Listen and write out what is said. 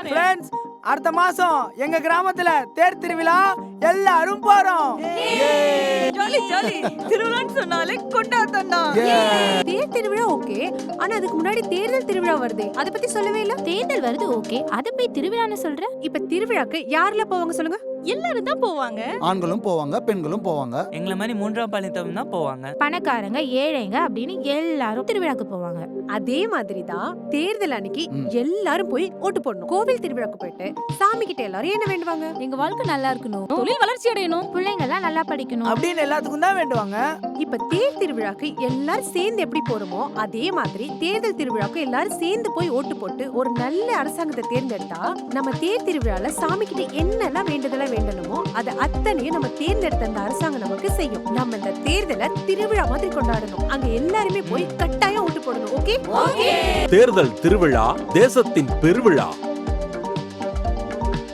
Friends, அடுத்த மாசம் எங்க கிராமத்துல தேர் திருவிழா, எல்லாரும் போறோம். Jolly jolly. திருவிழான்னு சொன்னாலே கொண்டாட்டம் தான். தேர் திருவிழா ஓகே, ஆனா அதுக்கு முன்னாடி தேர்தல் திருவிழா வருது. அத பத்தி சொல்லவே இல்ல. தேர்தல் வருது ஓகே, அத போய் திருவிழான்னு சொல்ற? இப்ப திருவிழாக்கு யாரெல்லாம் போவாங்க சொல்லுங்க? எல்லாரும் தான் போவாங்க. ஆண்களும் போவாங்க, பெண்களும் போவாங்க. எங்களை மாதிரி மூன்றாம் பாலினத்தவங்க தான் போவாங்க. பணக்காரங்க ஏழைங்க அப்படின்னு எல்லாரும் திருவிழாக்கு போவாங்க. அதே மாதிரி தான் தேர்தல் அன்னைக்கு எல்லாரும் போய் ஓட்டு போடணும். கோவில் திருவிழாக்கு போயிட்டு சாமி கிட்ட எல்லாரும் என்ன வேண்டுவாங்க? எங்க வாழ்க்கை நல்லா இருக்கணும், தொழில் வளர்ச்சி அடையணும், பிள்ளைங்க எல்லாம் நல்லா படிக்கணும் அப்படின்னு எல்லாத்துக்கும் தான் வேண்டுவாங்க. இப்ப தேர் திருவிழாக்கு எல்லாரும் சேர்ந்து எப்படி போறோமோ அதே மாதிரி தேர்தல் திருவிழாக்கு எல்லாரும் சேர்ந்து போய் ஓட்டு போட்டு ஒரு நல்ல அரசாங்கத்தை தேர்ந்தெடுத்தா நம்ம தேர் திருவிழால சாமி கிட்ட என்னெல்லாம் வேண்டுதலா வேண்டணுமோ அதை அத்தனையும் நம்ம தேர்ந்தெடுத்த அந்த அரசாங்கம் நமக்கு செய்யும். நம்ம இந்த தேர்தலை திருவிழா மாதிரி கொண்டாடணும். அங்க எல்லாருமே போய் கட்டாயம் ஓட்டு போடணும். ஓகே? தேர்தல் திருவிழா தேசத்தின் பெருவிழா.